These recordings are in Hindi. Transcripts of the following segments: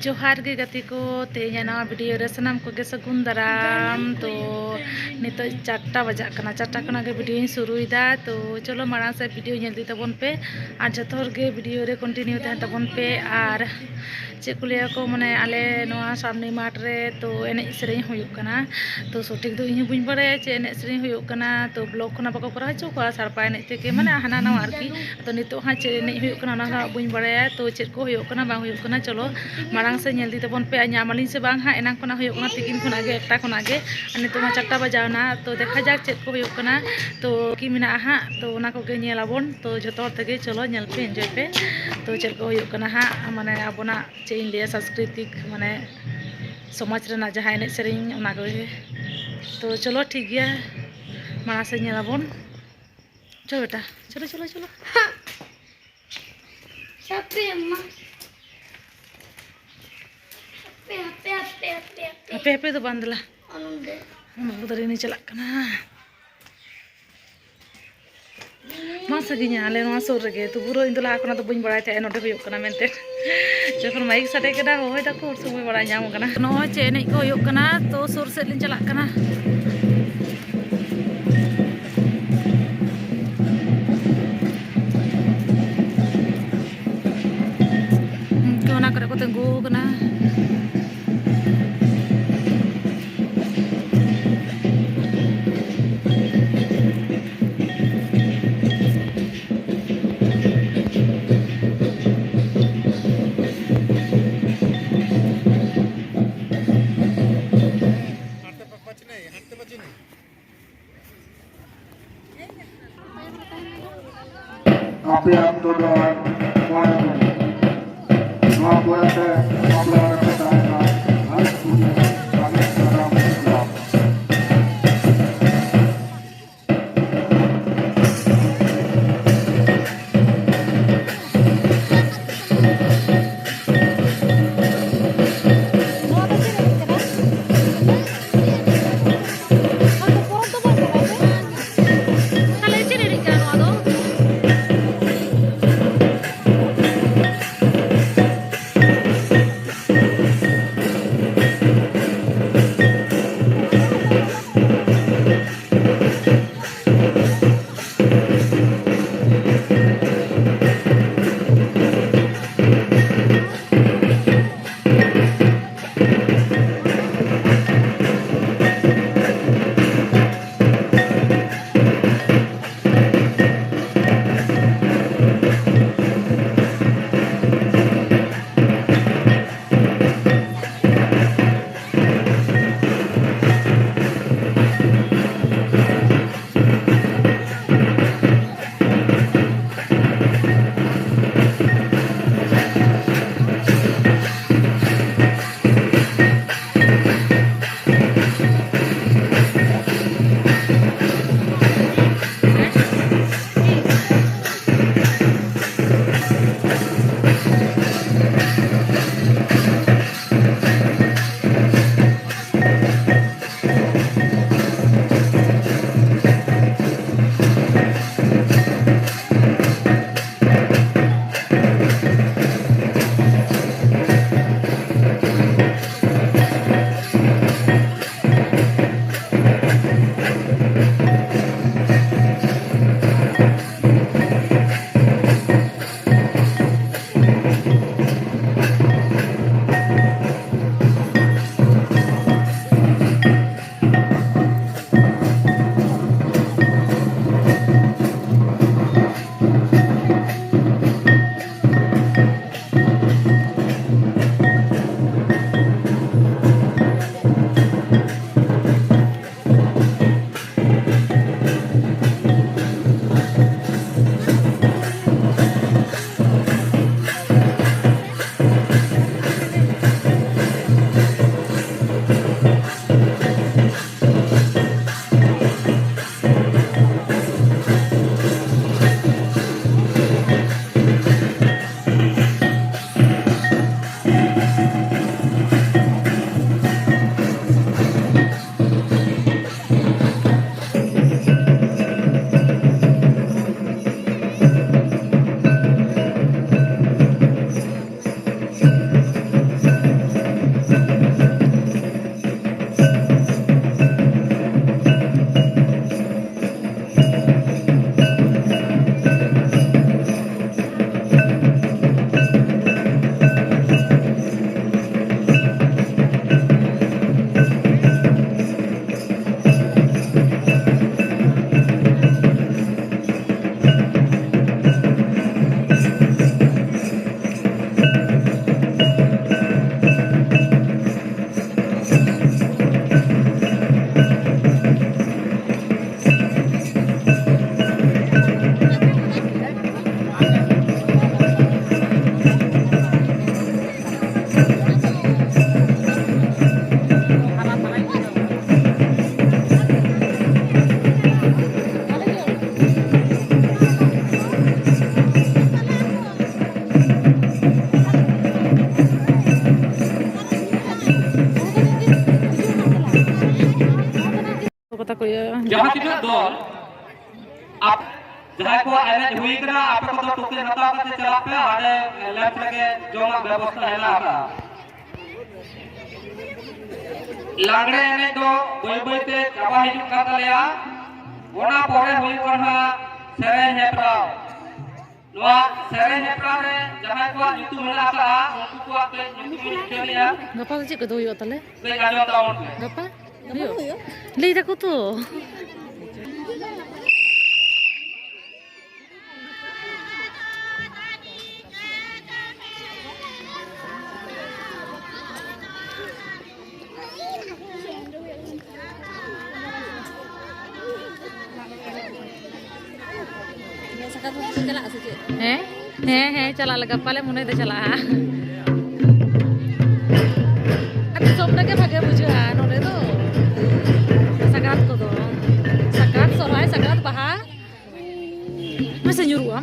जोहार गे गति को तेज नवा वीडियो रे सनाम को गे सगुन दाराम तो नित 4टा बजा कना 4टा खना गे वीडियो शुरूदा तो चलो माड़ा से वीडियो नेलती तबन पे और जतो गे वीडियो रे कंटिन्यू तहन तबन पे और चेक लिया को माने आले नवा सामने माठ रे तो एने सेरेñ हुयुक कना तो सठिक दो इन बुñ बाड़ाया चे एने सेरेñ हुयुक कना तो ब्लॉग खना बाको करा हचो को सारपा एने तेके माने हाना नवा आरकी तो नितो हा चे एने हुयुक कना ना बुñ बाड़ाया तो चेक को हुयुक कना बांग हुयुक कना चलो माड़ांग से नेलती तबन पे नामालिन से बांग हा एनां खना हुयुक कना तिकिन खना गे एकटा खना गे नितो मा 4टा बजावना तो देखा जाक चेक को हुयुक कना तो की मेना हा तो ओना को गे नेलाबन तो जतो हर तेगे चलो नेल पे एंजॉय पे तो चेक को हुयुक कना हा माने आबोना चे इन लिया सांस्कृतिक माने समाज रेना जहाँ एने सेरेñ ओना को तो चलो ठीक गया माड़ा से नेलाबन चलो बेटा चलो चलो चलो hape hape तो बंद ला हम उधर ही नहीं चला कना मा सगिnya ale no asor rege तो बुरो इंदला आकना तो बुñ बड़ाय थे नोटे हुयुक कना मेनते जखन माइक साडे केदा होय दा को समय बड़ा नाम कना नो चे एने को हुयुक कना तो सुर से लिन चला कना कोना करे को तंगु कना Api yang tuduhan, जहाँ तीन दल आप जहाँ को एने हुई कना आप को तो टुकड़े हटा करके चला पे आने लेफ्ट लगे जो ना व्यवस्था है ना का लांगड़े एने तो कोई कोई ते चाबा हिजुक का तलेया वोना पोरे हुई करना सेरेन हेप्राव नवा सेरेन हेप्राव रे जहाँ को नीतू मिला का उनको को आते नीतू मिल खेलिया गप्पा से कदो यो तले ले गाजो ताउन पे गप्पा यो ले देखो तो चला लगा पाले मुने दे चला अरे सोमना के भागे बुझा नोले दो सकारात को दो सकारात सोराय सकारात बहा मसे nyuruh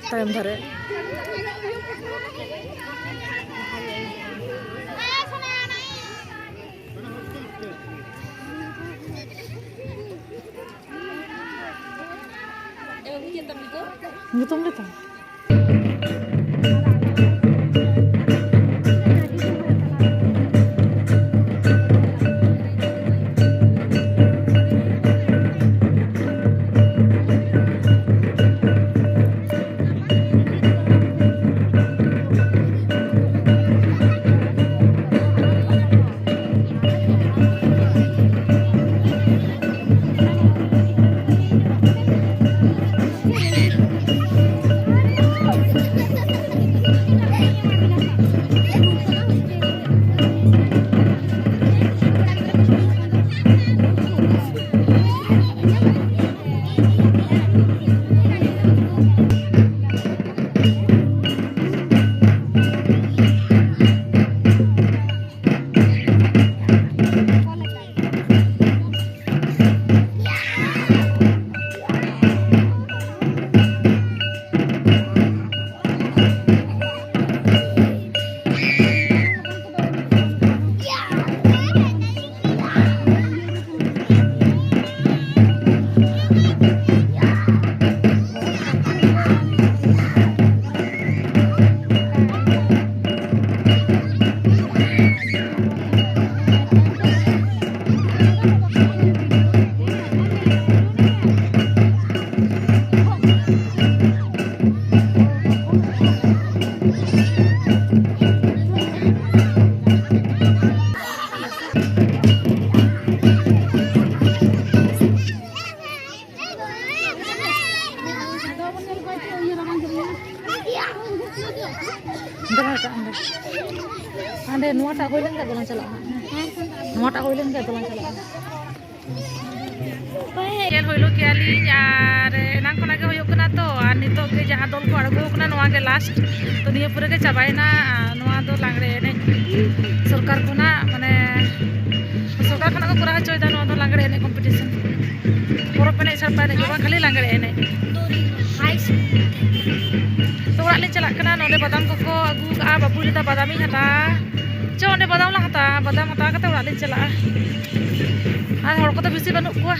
time dhare Gutom gitu. Ande nuat tak hoilen ka dolan chala. Nuat tak hoilen ka dolan chala. Kel hoilo kiali ar enang khona ge hoyok kana to ar nito ge jaha dol ko argo kana noa ge last to niye pure ge chabai na noa do langre ene sarkar khona competition. Porok penek sampai nih cuma kali langgar enek. तो वाले चला कना नोले बादाम को अगू का बाबू ने बादामी हता चो ने बादाम ला हता बादाम हता कते वाले चला आ हर को तो बेसी बनू को